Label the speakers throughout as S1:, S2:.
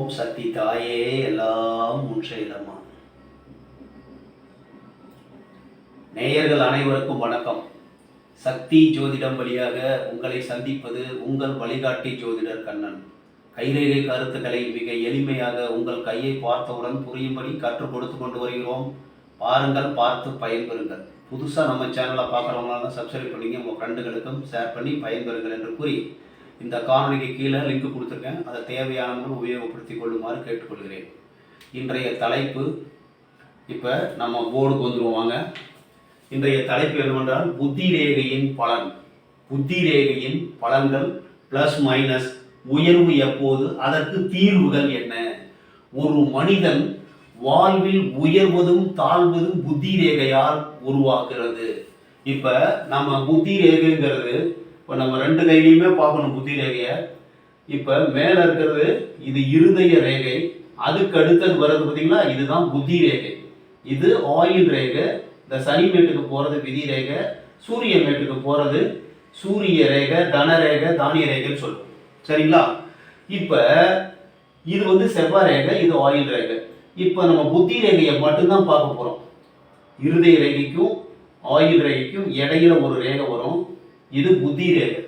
S1: ஓம் சக்தி தாயே எல்லாம் முன்செய்தம்மா. நேயர்கள் அனைவருக்கும் வணக்கம். சக்தி ஜோதிடம் வழியாக உங்களை சந்திப்பது உங்கள் வழிகாட்டி ஜோதிடர் கண்ணன். கைரேகை கருத்துக்களை மிக எளிமையாக உங்கள் கையை பார்த்தவுடன் புரியும்படி கற்றுக் கொடுத்து கொண்டு வருகிறோம். பாருங்கள், பார்த்து பயன்பெறுங்கள். புதுசாக நம்ம சேனலை பார்க்குறவங்களால சப்ஸ்கிரைப் பண்ணிங்க, உங்கள் ஃப்ரெண்டுகளுக்கும் ஷேர் பண்ணி பயன்பெறுங்கள் என்று கூறி இந்த காணொலிக்கு கீழே லிங்க் கொடுத்துருக்கேன். அதை தேவையானவர்கள் உபயோகப்படுத்தி கொள்ளுமாறு கேட்டுக்கொள்கிறேன். இன்றைய தலைப்பு, இப்போ நம்ம போர்டுக்கு வந்துடுவாங்க. இன்றைய தலைப்பு என்னவென்றால் புத்தி ரேகையின் பலன். புத்தி ரேகையின் பலன்கள் ப்ளஸ் மைனஸ், உயர்வு எப்போது, அதற்கு தீர்வுகள் என்ன? ஒரு மனிதன் வாழ்வில் உயர்வதும் தாழ்வதும் புத்தி ரேகையால் உருவாக்குறது. இப்போ நம்ம புத்தி ரேகைங்கிறது இப்போ நம்ம ரெண்டு கையிலையுமே பார்க்கணும் புத்தி ரேகையை. இப்போ மேலே இருக்கிறது இது இருதய ரேகை, அதுக்கு அடுத்தது வர்றது பார்த்தீங்களா, இதுதான் புத்தி ரேகை. இது ஆயில் ரேகை. இந்த சனி மேட்டுக்கு போகிறது விதி ரேகை, சூரிய மேட்டுக்கு போகிறது சூரிய ரேகை, தன ரேகை, தானிய ரேகைன்னு சொல்லுவோம். சரிங்களா? இப்போ இது செவ்வாய் ரேகை, இது ஆயில் ரேகை. இப்போ நம்ம புத்தி ரேகையை மட்டும்தான் பார்க்க போகிறோம். இருதய ரேகைக்கும் ஆயில் ரேகைக்கும் இடையில ஒரு ரேகை வரும், இது புத்தி ரேகை.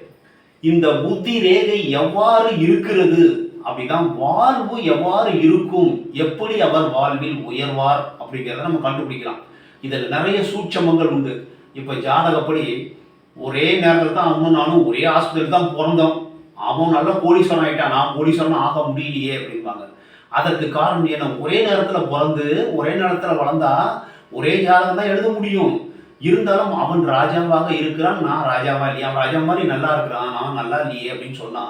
S1: இந்த புத்தி ரேகை எவ்வாறு இருக்கிறது அப்படின்னா, வாழ்வு எவ்வாறு இருக்கும், எப்படி அவர் வாழ்வில் உயர்வார் அப்படிங்கிறத நம்ம கண்டுபிடிக்கலாம். இதில் நிறைய சூட்சமங்கள் உண்டு. இப்போ ஜாதகப்படி ஒரே நேரத்தில் தான் அவனும் நானும் ஒரே ஹாஸ்பிட்டல் தான் பிறந்தோம், அவன் நல்லா கோடீஸ்வரன் ஆகிட்டான், நான் கோடீஸ்வரன் ஆக முடியலையே அப்படிம்பாங்க. அதற்கு காரணம் என்ன? ஒரே நேரத்தில் பிறந்து ஒரே நேரத்தில் வளர்ந்தா ஒரே ஜாதகம் தான் எழுத முடியும். இருந்தாலும் அவன் ராஜாவாக இருக்கிறான், நான் ராஜாவா இல்லையா, ராஜா மாதிரி நல்லா இருக்கிறான், நான் நல்லா இல்லையே அப்படின்னு சொன்னா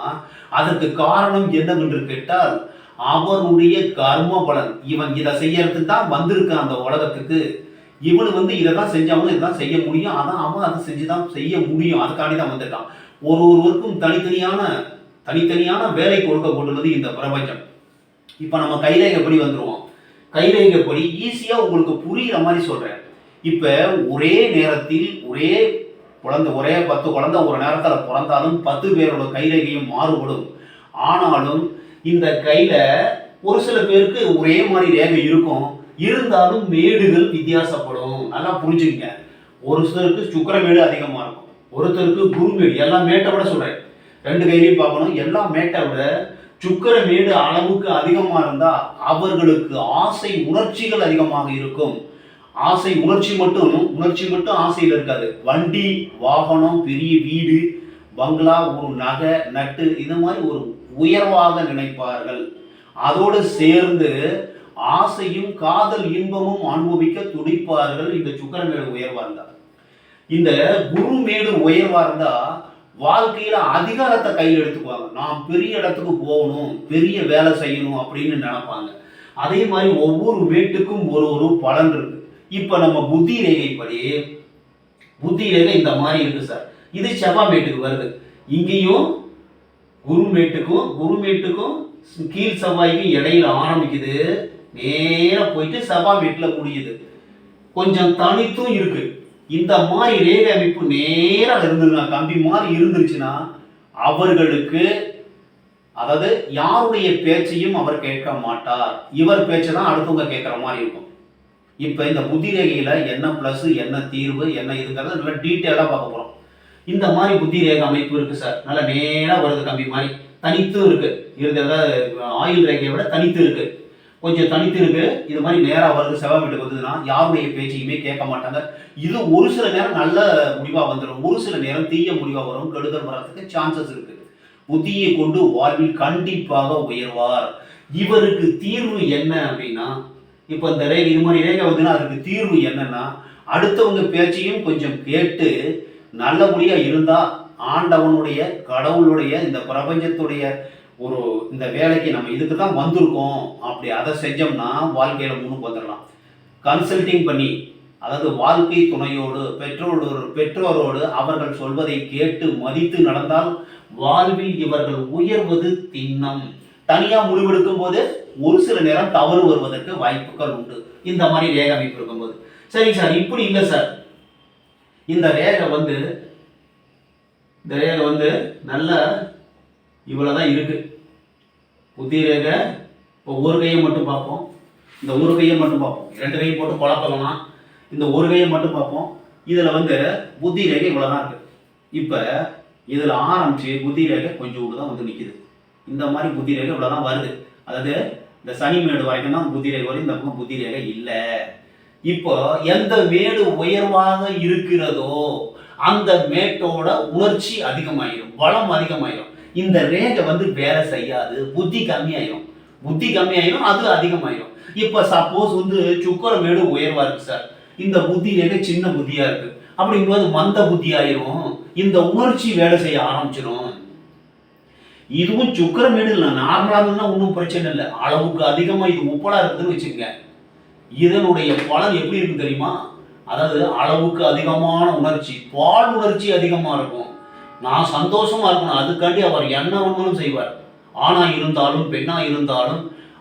S1: அதற்கு காரணம் என்னவென்று கேட்டால் அவனுடைய கர்ம பலன். இவன் இதை செய்யறதுக்கு தான் வந்திருக்கான் அந்த உலகத்துக்கு. இவனு இதை தான் செஞ்சவனும் இதான் செய்ய முடியும், அதான் அவன் அதை செஞ்சுதான் செய்ய முடியும், அதுக்காண்டி தான் வந்திருக்கான். ஒருவருக்கும் தனித்தனியான வேலை கொடுக்கப்பட்டுள்ளது இந்த பிரபஞ்சம். இப்போ நம்ம கைரேகைப்படி வந்துருவோம். கைரேகைப்படி ஈஸியாக உங்களுக்கு புரிகிற மாதிரி சொல்கிறேன். இப்போ ஒரே நேரத்தில் ஒரே 10 குழந்தை ஒரு நேரத்தில் பிறந்தாலும் 10 பேரோட கைரேகையும் மாறுபடும். ஆனாலும் இந்த கையில் ஒரு சில பேருக்கு ஒரே மாதிரி ரேகை இருக்கும், இருந்தாலும் மேடுகள் வித்தியாசப்படும். நல்லா புரிஞ்சுங்க. ஒரு சிலருக்கு சுக்கிரமேடு அதிகமாக இருக்கும், ஒருத்தருக்கு குருமேடு. எல்லாம் மேட்டை விட சொல்கிறேன், ரெண்டு கையிலையும் பார்க்கணும். எல்லாம் மேட்டை விட சுக்கிரமேடு அளவுக்கு அதிகமாக இருந்தால் அவர்களுக்கு ஆசை உணர்ச்சிகள் அதிகமாக இருக்கும். ஆசை உணர்ச்சி மட்டும் ஆசையில் இருக்காது. வண்டி, வாகனம், பெரிய வீடு, பங்களா, ஒரு நகை நட்டு, இது மாதிரி ஒரு உயர்வாக நினைப்பார்கள். அதோடு சேர்ந்து ஆசையும் காதல் இன்பமும் அனுபவிக்க துடிப்பார்கள். இந்த சுக்கிரமேடு உயர்வா இருந்தா. இந்த குருமேடு உயர்வா இருந்தா வாழ்க்கையில அதிகாரத்தை கையில் எடுத்துக்குவாங்க. நான் பெரிய இடத்துக்கு போகணும், பெரிய வேலை செய்யணும் அப்படின்னு நினைப்பாங்க. அதே மாதிரி ஒவ்வொரு மேட்டுக்கும் ஒரு பலன் இருக்கு. இப்போ நம்ம புத்தி ரேகைப்படி புத்தி ரேகை இந்த மாதிரி இருக்கு சார். இது செவ்வாய் மேட்டுக்கு வருது. இங்கேயும் குருமேட்டுக்கும் கீழ் செவ்வாய்க்கும் இடையில ஆரம்பிக்குது, நேராக போயிட்டு செவ்வாய் மேட்டில் முடியுது. கொஞ்சம் தனித்தும் இருக்கு. இந்த மாதிரி ரேகை அமைப்பு நேராக இருந்ததுன்னா, கம்பி மாதிரி இருந்துருச்சுன்னா அவர்களுக்கு, அதாவது யாருடைய பேச்சையும் அவர் கேட்க மாட்டார். இவர் பேச்சை தான் அடுத்தவங்க கேட்குற மாதிரி இருக்கும். இப்போ இந்த புத்தி ரேகையில் என்ன ப்ளஸ், என்ன தீர்வு, என்ன இதுங்கிறத நல்லா டீட்டெயிலாக பார்க்க போகிறோம். இந்த மாதிரி புத்தி ரேகை அமைப்பு இருக்குது சார். நல்லா நேராக வருது, கம்பி மாதிரி தனித்தும் இருக்குது. ஆயில் ரேகையை விட தனித்து இருக்குது, கொஞ்சம் தனித்து இருக்குது. இது மாதிரி நேராக வருது, செவ்வாய் மேட்டுக்கு வந்ததுன்னா யாருடைய பேச்சையுமே கேட்க மாட்டாங்க. இது ஒரு சில நேரம் நல்ல முடிவாக வந்துடும், ஒரு சில நேரம் தீய முடிவாக வரும், கெடுதல் வர்றதுக்கு சான்சஸ் இருக்குது. புத்தியை கொண்டு வாழ்வில் கண்டிப்பாக உயர்வார். இவருக்கு தீர்வு என்ன அப்படின்னா, இப்போ இந்த ரேகை இது மாதிரி ரேகை வந்துன்னா அதுக்கு தீர்வு என்னன்னா, அடுத்தவங்க பேச்சையும் கொஞ்சம் கேட்டு நல்லபடியாக இருந்தால் ஆண்டவனுடைய, கடவுளுடைய, இந்த பிரபஞ்சத்துடைய இந்த வேலைக்கு நம்ம இதுக்கு தான் வந்திருக்கோம், அப்படி அதை செஞ்சோம்னா வாழ்க்கையில் முன்னுக்கு வந்துடலாம். கன்சல்டிங் பண்ணி, அதாவது வாழ்க்கை துணையோடு, பெற்றோரோடு அவர்கள் சொல்வதை கேட்டு மதித்து நடந்தால் வாழ்வில் இவர்கள் உயர்வது திண்ணம். தனியாக முடிவெடுக்கும் போது ஒரு சில நேரம் தவறு வருவதற்கு வாய்ப்புகள் உண்டு, இந்த மாதிரி ரேகை அமைப்பு இருக்கும்போது. சரி சார், இப்படி இல்லை சார். இந்த ரேகை நல்ல இவ்வளோதான் இருக்கு. புத்தி ரேகை இப்போ ஒரு கையை மட்டும் பார்ப்போம், இந்த ஒரு கையை மட்டும் பார்ப்போம். 2 கையை போட்டு குழப்பலாம். இந்த ஒரு கையை மட்டும் பார்ப்போம். இதில் வந்து புத்தி ரேகை இவ்வளோதான் இருக்குது. இப்போ இதில் ஆரம்பித்து புத்தி ரேகை கொஞ்சம் தான் வந்து நிற்கிது. இந்த மாதிரி புத்தி ரேகை இவ்வளோதான் வருது. அதாவது இந்த சனி மேடு வரைக்கும் தான் புத்தி ரேகை வரும். இந்த பக்கம் புத்தி ரேகை இல்லை. இப்போ எந்த மேடு உயர்வாக இருக்கிறதோ அந்த மேட்டோட உணர்ச்சி அதிகமாயிரும், பலம் அதிகமாயிரும். இந்த ரேகை வந்து வேலை செய்யாது, புத்தி கம்மியாயிரும். அது அதிகமாயிரும். இப்போ சப்போஸ் வந்து சுக்கர மேடு உயர்வா இருக்கு சார், இந்த புத்தி ரேகை சின்ன புத்தியா இருக்கு அப்படிங்கும்போது மந்த புத்தி ஆயிரும். இந்த உணர்ச்சி வேலை செய்ய ஆரம்பிச்சிடும். இதுவும் சுக்கர மேடு இல்லை, நார்மலா இருந்தா ஒன்றும் பிரச்சனை இல்லை. அளவுக்கு அதிகமா இது உப்பலா இருக்குதுன்னு வச்சுக்கோங்க, இதனுடைய பலன் எப்படி இருக்கு தெரியுமா? அதாவது அளவுக்கு அதிகமான உணர்ச்சி, பால் உணர்ச்சி அதிகமா இருக்கும். நான் சந்தோஷமா இருக்கணும், அதுக்காண்டி அவர் என்ன ஒன்றும் செய்வார். ஆணா இருந்தாலும் பெண்ணா இருந்தாலும்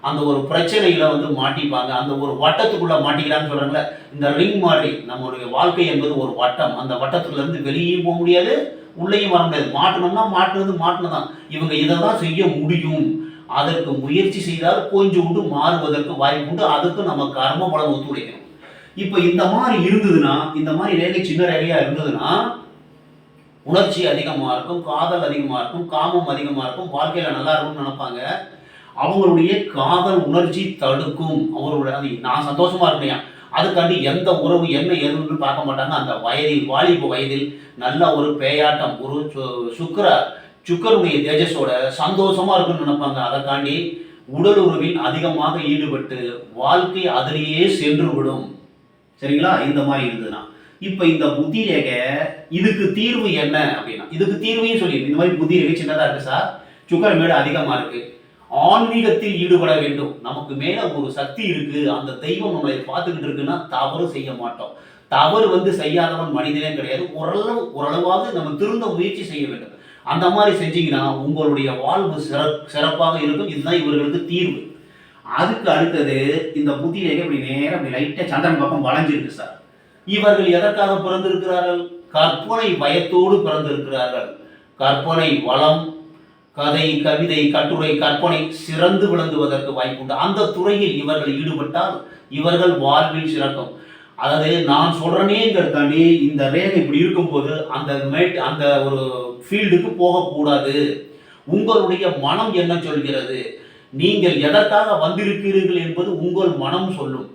S1: அந்த ஒரு பிரச்சனைகளை வந்து மாட்டிப்பாங்க. அந்த ஒரு வட்டத்துக்குள்ள மாட்டிக்கிறான்னு சொல்றாங்கல்ல, இந்த ரிங் மாதிரி நம்மளுடைய வாழ்க்கை என்பது ஒரு வட்டம். அந்த வட்டத்துல இருந்து வெளியும் போக முடியாது, உள்ளேயும் வர முடியாது. மாட்டணும்னா மாட்டினதான். இவங்க இதை தான் செய்ய முடியும். அதற்கு முயற்சி செய்தால் கொஞ்சோண்டு மாறுவதற்கு வாய்ப்பு உண்டு. அதுக்கு நம்ம கர்ம பலம் ஒத்துழைக்கணும். இப்போ இந்த மாதிரி இருந்ததுன்னா, இந்த மாதிரி ரேகை சின்ன ரேகையா இருந்ததுன்னா உணர்ச்சி அதிகமாக இருக்கும், காதல் அதிகமாக இருக்கும், காமம் அதிகமாக இருக்கும், வாழ்க்கையில் நல்லா இருக்கும்னு நினைப்பாங்க. அவங்களுடைய காதல் உணர்ச்சி தடுக்கும். அவங்களுடைய நான் சந்தோஷமா இருக்கேன் அதுக்காண்டி எந்த உறவு என்ன ஏதுன்னு பார்க்க மாட்டாங்க. அந்த வயதில், வாலிப வயதில் நல்ல ஒரு பேயாட்டம், ஒரு சுக்கருடைய தேஜஸோட சந்தோஷமா இருக்குன்னு நினைப்பாங்க. அதற்காண்டி உடல் உறவில் அதிகமாக ஈடுபட்டு வாழ்க்கை அதிலேயே சென்று விடும். சரிங்களா? இந்த மாதிரி இருந்ததுன்னா இப்ப இந்த புத்தி ரேகை இதுக்கு தீர்வு என்ன அப்படின்னா, இதுக்கு தீர்வையும் சொல்லி இந்த மாதிரி புத்தி ரேகை சின்னதா இருக்கு சார், சுக்கர மேடு அதிகமா இருக்கு, ஆன்மீகத்தில் ஈடுபட வேண்டும். நமக்கு மேல ஒரு சக்தி இருக்கு, அந்த தெய்வம் நம்மளை பார்த்துக்கிட்டு இருக்குன்னா தவறு செய்ய மாட்டோம். தவறு வந்து செய்யாதவன் மனிதனே கிடையாது. ஓரளவாவது நம்ம திருந்த முயற்சி செய்ய வேண்டும். அந்த மாதிரி செஞ்சீங்கன்னா உங்களுடைய வாழ்வு சிறப்பாக இருக்கும். இதுதான் இவர்களுக்கு தீர்வு. அதுக்கு அடுத்தது இந்த புத்தி ரேகை இப்படி நேரம் அப்படி லைட்டா சந்திரன் பக்கம் வளைஞ்சிருக்கு சார். இவர்கள் எதற்காக பிறந்திருக்கிறார்கள்? கற்பனை பயத்தோடு பிறந்திருக்கிறார்கள். கற்பனை வளம், கதை, கவிதை, கட்டுரை, கற்பனை சிறந்து விளங்குவதற்கு வாய்ப்புண்டு. அந்த துறையில் இவர்கள் ஈடுபட்டால் இவர்கள் வாழ்வில் சிறக்கும். அதாவது நான் சொல்றேனேங்கிறதாண்டி இந்த ரேகை இப்படி இருக்கும்போது அந்த ஒரு ஃபீல்டுக்கு போகக்கூடாது. உங்களுடைய மனம் என்ன சொல்கிறது, நீங்கள் எதற்காக வந்திருக்கிறீர்கள் என்பது உங்கள் மனம் சொல்லும்.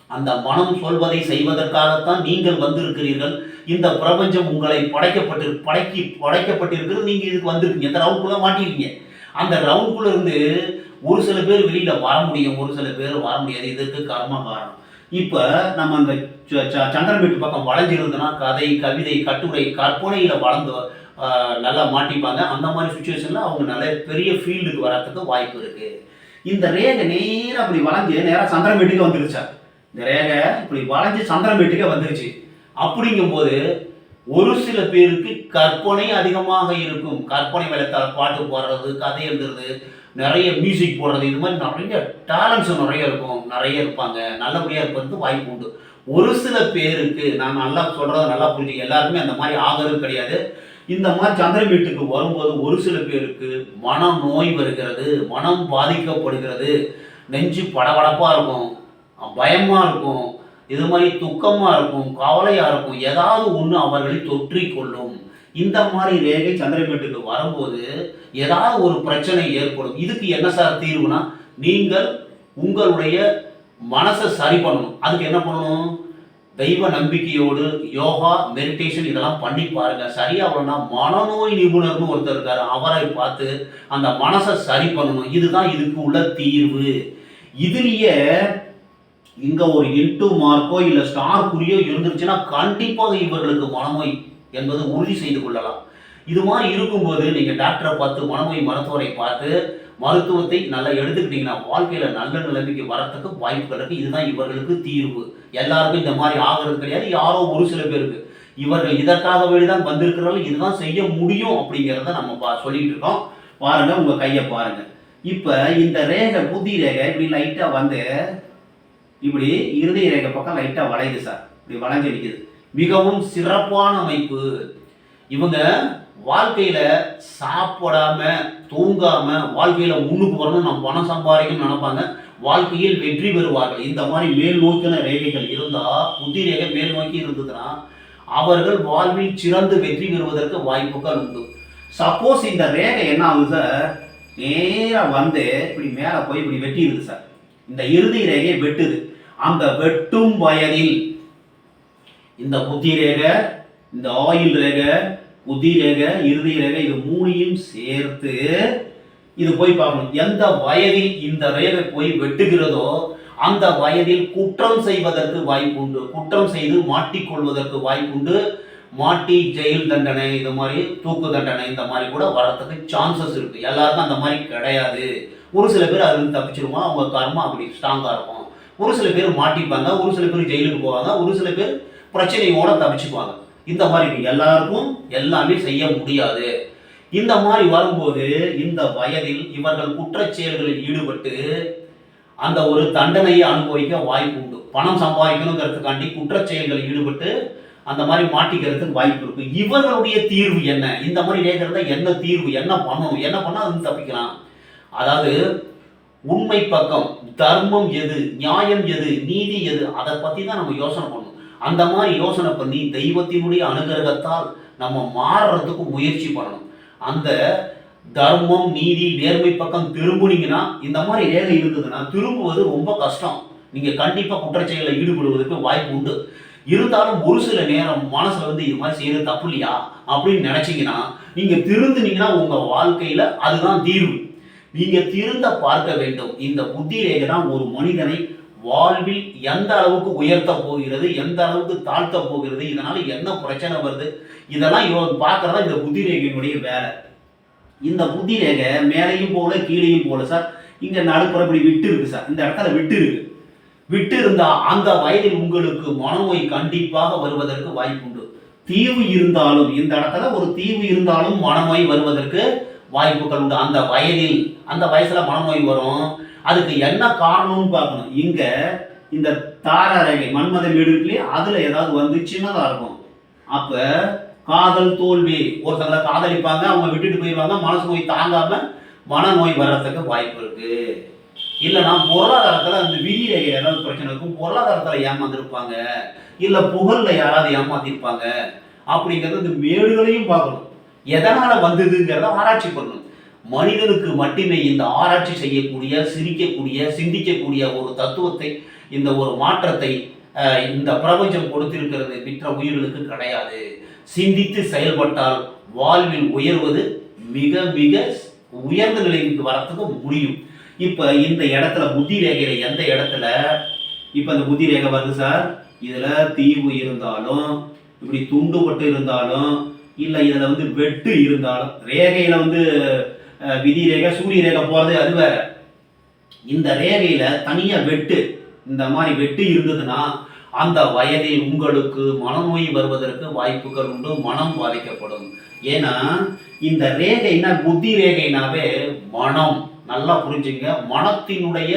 S1: அந்த மனம் சொல்வதை செய்வதற்காகத்தான் நீங்கள் வந்திருக்கிறீர்கள். இந்த பிரபஞ்சம் உங்களை படைக்கப்பட்டிருக்கிறது. நீங்க இதுக்கு வந்திருக்கீங்க, இந்த ரவுண்டுக்குள்ள மாட்டிருக்கீங்க. அந்த ரவுண்டுக்குள்ள இருந்து ஒரு சில பேர் வெளியில வர முடியும், ஒரு சில பேர் வர முடியாது. இதற்கு கர்ம காரணம். இப்ப நம்ம அந்த சந்திரன் வீட்டு பக்கம் வளைஞ்சிருந்தோம்னா கதை, கவிதை, கட்டுரை, கற்பனையில வளர்ந்து நல்லா மாட்டிப்பாங்க. அந்த மாதிரி சுச்சுவேஷன்ல அவங்க நல்ல பெரிய ஃபீல்டுக்கு வரத்துக்கு வாய்ப்பு இருக்கு. இந்த ரேகை நேரம் அப்படி வளைஞ்சு நேரம் சந்திரன் வீட்டுக்கு வந்துருச்சா, இந்த ரேகை இப்படி வளைஞ்சு சந்திரன் வீட்டுக்கே வந்துருச்சு. அப்படிங்கும்போது ஒரு சில பேருக்கு கற்பனை அதிகமாக இருக்கும். கற்பனை வளர்த்தால் பாட்டு போடுறது, கதை எழுதுறது, நிறைய மியூசிக் போடுறது, இது மாதிரி நிறைய டேலண்ட்ஸ் நிறைய இருக்கும், நிறைய இருப்பாங்க. நல்லபடியாக இருப்பது வாய்ப்பு உண்டு. ஒரு சில பேருக்கு, நான் நல்லா சொல்கிறத நல்லா புரிஞ்சுக்க, எல்லாருக்குமே அந்த மாதிரி ஆகிறது கிடையாது. இந்த மாதிரி சந்திரன் வீட்டுக்கு வரும்போது ஒரு சில பேருக்கு மனம் நோய் வருகிறது, மனம் பாதிக்கப்படுகிறது, நெஞ்சு படபடப்பாக இருக்கும், பயமாக இருக்கும், இது மாதிரி துக்கமாக இருக்கும், கவலையாக இருக்கும். ஏதாவது ஒன்று அவர்களை தொற்றிக்கொள்ளும். இந்த மாதிரி ரேகை சந்திரன் வீட்டுக்கு வரும்போது ஏதாவது ஒரு பிரச்சனை ஏற்படும். இதுக்கு என்ன சார் தீர்வுனா, நீங்கள் உங்களுடைய மனசை சரி பண்ணணும். அதுக்கு என்ன பண்ணணும்? தெய்வ நம்பிக்கையோடு யோகா, மெடிடேஷன் இதெல்லாம் பண்ணி பாருங்க. சரியாகலன்னா மனநோய் நிபுணர்னு ஒருத்தர் இருக்காரு, அவரை பார்த்து அந்த மனசை சரி பண்ணணும். இதுதான் இதுக்கு உள்ள தீர்வு. இதுலயே இங்க ஒரு இன்ட்டு மார்க்கோ இல்ல ஸ்டார் குறியோ இருந்துருச்சுன்னா கண்டிப்பாக இவர்களுக்கு மனநோய் என்பது உறுதி செய்து கொள்ளலாம். இது மாதிரி இருக்கும்போது நீங்க டாக்டரை பார்த்து, மனநோய் மருத்துவரை பார்த்து மருத்துவத்தை நல்லா எடுத்துக்கிட்டீங்கன்னா வாழ்க்கையில நல்ல நிலைமைக்கு வரத்துக்கு வாய்ப்புகள் இருக்கு. இதுதான் இவர்களுக்கு தீர்வு. எல்லாருக்கும் இந்த மாதிரி ஆகிறது கிடையாது, யாரோ ஒரு சில பேருக்கு. இவர்கள் இதற்காக வேண்டிதான் வந்திருக்கிறார்கள், இதுதான் செய்ய முடியும் அப்படிங்கிறத நம்ம சொல்லிட்டு இருக்கோம். பாருங்க, உங்க கையை பாருங்க. இப்ப இந்த ரேகை, புத்தி ரேகை இப்படி லைட்டா வந்து இப்படி இருதய ரேகை பக்கம் லைட்டா வளையுது சார், இப்படி வளைஞ்சு நிற்குது. மிகவும் சிறப்பான அமைப்பு. இவங்க வாழ்க்கையில சாப்பிடாம தூங்காம வாழ்க்கையில முன்னுக்கு வரணும், நம்ம பணம் சம்பாதிக்கணும்னு நினைப்பாங்க. வாழ்க்கையில் வெற்றி பெறுவார்கள். இந்த மாதிரி மேல் நோக்கின ரேகைகள் இருந்தா, புத்தி ரேகை மேல் நோக்கி இருந்ததுன்னா அவர்கள் வாழ்வில் சிறந்து வெற்றி பெறுவதற்கு வாய்ப்புகள் உண்டு. சப்போஸ் இந்த ரேகை என்ன ஆகுது சார், நேரா வந்து இப்படி மேல போய் இப்படி வெட்டிடுது சார். இந்த இறுதி ரேகை வெட்டுது. அந்த வெட்டும் வயதில் இந்த புத்தி ரேகை, இந்த ஆயில் ரேகை, புத்தி ரேகை, இறுதி ரேகை, இது மூணையும் சேர்த்து இது போய் பார்க்கணும். எந்த வயதில் இந்த ரேகை போய் வெட்டுகிறதோ அந்த வயதில் குற்றம் செய்வதற்கு வாய்ப்பு உண்டு. குற்றம் செய்து மாட்டிக்கொள்வதற்கு வாய்ப்பு உண்டு. மாட்டி ஜெயில் தண்டனை, இந்த மாதிரி தூக்கு தண்டனை, இந்த மாதிரி கூட வரத்துக்கு சான்சஸ் இருக்கு. எல்லாருக்கும் அந்த மாதிரி கிடையாது. ஒரு சில பேர் அதுல தப்பிச்சிருவாங்க. அவங்க கர்மா அப்படி ஸ்ட்ராங்கா இருக்கும். ஒரு சில பேர் மாட்டிப்பாங்க, ஒரு சில பேர் ஜெயிலுக்கு போவாங்க, ஒரு சில பேர் பிரச்சனையோட தப்பிச்சுக்குவாங்க. இந்த மாதிரி எல்லாருக்கும் எல்லாமே செய்ய முடியாது. இந்த மாதிரி வரும்போது இந்த வயதில் இவர்கள் குற்றச் செயல்களில் ஈடுபட்டு அந்த ஒரு தண்டனையை அனுபவிக்க வாய்ப்பு உண்டு. பணம் சம்பாதிக்கணுங்கிறதுக்காண்டி குற்றச் செயல்களில் ஈடுபட்டு அந்த மாதிரி மாட்டிக்கிறதுக்கு வாய்ப்பு இருக்கு. இவர்களுடைய தீர்வு என்ன? இந்த மாதிரி நேரத்துல என்ன தீர்வு, என்ன பண்ணணும், என்ன பண்ணா அது தப்பிக்கலாம்? அதாவது உண்மை பக்கம், தர்மம் எது, நியாயம் எது, நீதி எது, அதை பத்தி தான் நம்ம யோசனை பண்ணணும். அந்த மாதிரி யோசனை பண்ணி தெய்வத்தினுடைய அனுகிரகத்தால் நம்ம மாறுறதுக்கு முயற்சி பண்ணணும். அந்த தர்மம், நீதி, நேர்மை பக்கம் திரும்புனீங்கன்னா, இந்த மாதிரி ரேகை இருந்ததுன்னா திரும்புவது ரொம்ப கஷ்டம். நீங்க கண்டிப்பா குற்றச்செயலில் ஈடுபடுவதற்கு வாய்ப்பு உண்டு. இருந்தாலும் ஒரு சில நேரம் மனசுல வந்து இது மாதிரி செய்யறது தப்பு இல்லையா அப்படின்னு நினைச்சீங்கன்னா, நீங்க திருந்துனீங்கன்னா உங்க வாழ்க்கையில அதுதான் தீர்வு. நீங்க திருந்த பார்க்க வேண்டும். இந்த புத்தி ரேகை தான் ஒரு மனிதனை வாழ்வில் எந்த அளவுக்கு உயர்த்த போகிறது, எந்த அளவுக்கு தாழ்த்த போகிறது, இதனால என்ன பிரச்சனை வருது, இதெல்லாம் பார்க்கறதா இந்த புத்தி ரேகையினுடைய வேலை. இந்த புத்தி ரேகை மேலையும் போல கீழையும் போல சார். இங்க நடுப்புற இப்படி விட்டு இருக்கு சார். இந்த இடத்துல விட்டு இருக்கு. விட்டு இருந்தா அந்த வயதில் உங்களுக்கு மனநோய் கண்டிப்பாக வருவதற்கு வாய்ப்பு உண்டு. தீவு இருந்தாலும், இந்த இடத்துல ஒரு தீவு இருந்தாலும் மனநோய் வருவதற்கு வாய்ப்புகள் உண்டு. அந்த வயதில், அந்த வயசுல மனநோய் வரும். அதுக்கு என்ன காரணம்னு பார்க்கணும். இங்க இந்த தார ரேகை மன்மத வீடு இருக்குல்லையே, அதுல ஏதாவது வந்து சின்னதா இருக்கும். அப்ப காதல் தோல்வி, ஒருத்தங்களை காதலிப்பாங்க, அவங்க விட்டுட்டு போயிடுவாங்க, மனசு நோய் தாங்காம மனநோய் வர்றதுக்கு வாய்ப்பு இருக்கு. இல்லைன்னா பொருளாதாரத்துல அந்த விதி ரேகை ஏதாவது பிரச்சனை இருக்கும், பொருளாதாரத்துல ஏமாந்துருப்பாங்க, இல்ல புகழ்ல யாராவது ஏமாத்திருப்பாங்க. அப்படிங்கிறது இந்த மேடுகளையும் பார்க்கணும். எதனால வந்ததுங்கிறத ஆராய்ச்சி பண்ணணும். மனிதனுக்கு மட்டுமே இந்த ஆராய்ச்சி செய்யக்கூடிய, சிரிக்கக்கூடிய, சிந்திக்கக்கூடிய ஒரு தத்துவத்தை, இந்த ஒரு மாற்றத்தை இந்த பிரபஞ்சம் கொடுத்திருக்கிறது. மற்ற உயிர்களுக்கு கிடையாது. சிந்தித்து செயல்பட்டால் வாழ்வில் உயர்வது மிக மிக உயர்ந்த நிலைக்கு வரத்துக்கு முடியும். இப்ப இந்த இடத்துல புத்தி ரேகையில எந்த இடத்துல இப்ப இந்த புத்தி ரேகை வருது சார், இதுல தீவு இருந்தாலும், இப்படி துண்டுபட்டு இருந்தாலும், இல்ல இதுல வந்து வெட்டு இருந்தாலும், ரேகையில வந்து விதி ரேகை, சூரிய ரேகை போறது அது வேற. இந்த ரேகையில தனியா வெட்டு, இந்த மாதிரி வெட்டு இருந்ததுன்னா அந்த வயதில் உங்களுக்கு மனநோய் வருவதற்கு வாய்ப்புகள் உண்டு. மனம் பாதிக்கப்படும். ஏன்னா இந்த ரேகைனா, புத்தி ரேகைனாவே மனம், நல்லா புரிஞ்சுங்க, மனத்தினுடைய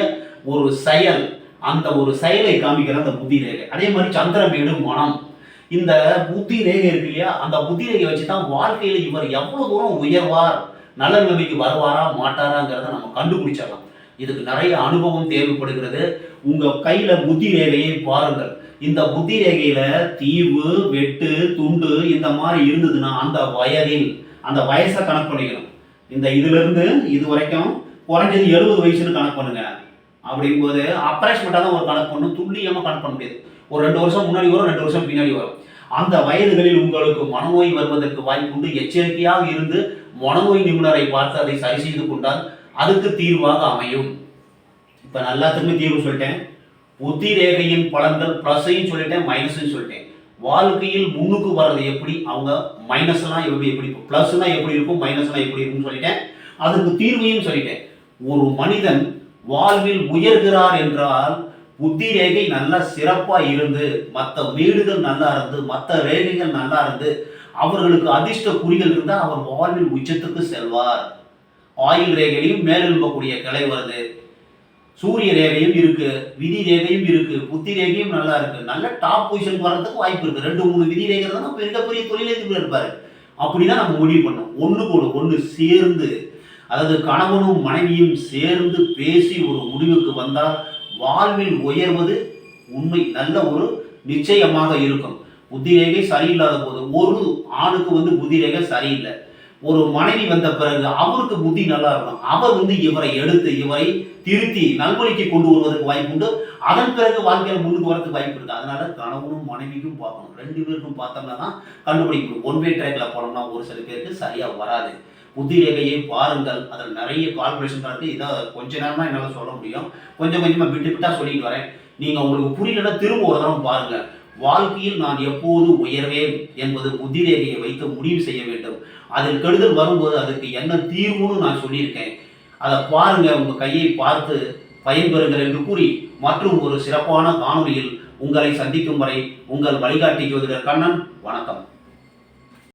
S1: ஒரு செயல், அந்த ஒரு செயலை காமிக்கிற அந்த புத்தி ரேகை. அதே மாதிரி சந்திரமேடு மனம். இந்த புத்தி ரேகை இருக்கு இல்லையா, அந்த புத்தி ரேகை வச்சுதான் வாழ்க்கையில இவர் எவ்வளவு தூரம் உயர்வார், நல்ல நிலைமைக்கு வருவாரா மாட்டாராங்கிறத நம்ம கண்டுபிடிச்சிடலாம். இதுக்கு நிறைய அனுபவம் தேவைப்படுகிறது. உங்க கையில புத்தி ரேகையை பாருங்கள். இந்த புத்தி ரேகையில தீவு, வெட்டு, துண்டு இந்த மாதிரி இருந்ததுன்னா அந்த வயதில், அந்த வயசை கணக்கு பண்ணிக்கணும். இந்த இதுல இருந்து இது வரைக்கும் குறைஞ்சது 70 வயசுன்னு கணக்கு பண்ணுங்க. அப்படிங்கும்போது அப்ராக்சிமேட்டா தான் ஒரு கணக்கு பண்ணணும், துல்லியமா கணக்கு பண்ண முடியாது. ஒரு 2 வருஷம் முன்னாடி வரும், 2 வருஷம் பின்னாடி வரும். அந்த வயதுகளில் உங்களுக்கு மனநோய் வருவதற்கு வாய்ப்பு உண்டு. எச்சரிக்கையாக இருந்து மனநோய் நிபுணரை பார்த்து அதை சரி செய்து கொண்டால் அதுக்கு தீர்வாக அமையும். இப்ப எல்லாத்துக்குமே தீர்வு சொல்லிட்டேன். புத்தி ரேகையின் பலன்கள் பிளஸையும் சொல்லிட்டேன், மைனஸையும் சொல்லிட்டேன். வாழ்க்கையில் முன்னுக்கு வர்றது எப்படி, அவங்க மைனஸ்லாம் எப்படி, பிளஸ்னா எப்படி இருக்கும், மைனஸ்னா எப்படி இருக்கும்னு சொல்லிட்டேன். அதுக்கு தீர்வையும் சொல்லிட்டேன். ஒரு மனிதன் வாழ்வில் உயர்கிறார் என்றால் புத்தி ரேகை நல்லா சிறப்பா இருந்து, மற்ற வீடுகள் நல்லா இருந்து, மற்ற ரேகைகள் நல்லா இருந்து, அவர்களுக்கு அதிர்ஷ்ட குறிகள் இருந்தால் அவர் வாழ்வில் உச்சத்துக்கு செல்வார். ஆயுள் ரேகையிலையும் மேலெழும்பக்கூடிய கிளை வருது, சூரிய ரேகையும் இருக்கு, விதி ரேகையும் இருக்கு, புத்தி ரேகையும் நல்லா இருக்கு. நல்ல டாப் பொசிஷன் வர்றதுக்கு வாய்ப்பு இருக்கு. 2-3 விதி ரேகை தான் மிகப்பெரிய தொழிலதிபர் இருப்பாரு. அப்படிதான் நம்ம முடிவு பண்ணோம். ஒண்ணுக்கோடு ஒண்ணு சேர்ந்து, அதாவது கணவனும் மனைவியும் சேர்ந்து பேசி ஒரு முடிவுக்கு வந்தால் வாழ்வில் உயர்வது உண்மை நல்ல ஒரு நிச்சயமாக இருக்கும். புத்தி ரேகை சரியில்லாத போது ஒரு ஆணுக்கு புத்தி ரேகை சரியில்லை. ஒரு மனைவி வந்த பிறகு அவருக்கு புத்தி நல்லா இருக்கும். அவர் இவரை எடுத்து இவரை திருத்தி நல்வழிக்கு கொண்டு வருவதற்கு வாய்ப்பு உண்டு. அதன் பிறகு வாழ்க்கையில முன்னுக்கு வரதுக்கு வாய்ப்பு இருக்கு. அதனால கணவனும் மனைவிக்கும் பார்க்கணும். 2 பேருக்கும் பார்த்தோம்னா தான் கண்டுபிடிக்க முடியும். ஒன் வே ட்ராக்ல போனோம்னா ஒரு சில பேருக்கு சரியா வராது. புத்தி ரேகையை பாருங்கள். அதில் நிறைய கால்குலேஷன் இருக்கு. இதை கொஞ்ச நேரம் தான் என்னால் சொல்ல முடியும். கொஞ்சம் கொஞ்சமா விட்டு விட்டா சொல்லிட்டு வரேன். நீங்க உங்களுக்கு புரியலன்னா திரும்ப ஒரு தடவை பாருங்க. வாழ்க்கையில் நான் எப்போது உயர்வேன் என்பது புத்தி ரேகையை வைத்து முடிவு செய்ய வேண்டும். அதில் கெடுதல் வரும்போது அதுக்கு என்ன தீர்வுன்னு நான் சொல்லியிருக்கேன். அதை பாருங்க, உங்க கையை பார்த்து பயன்பெறுங்கள் என்று கூறி மற்றும் ஒரு சிறப்பான காணொலியில் உங்களை சந்திக்கும் வரை உங்கள் வழிகாட்டி ஜோதிடர் கண்ணன். வணக்கம்.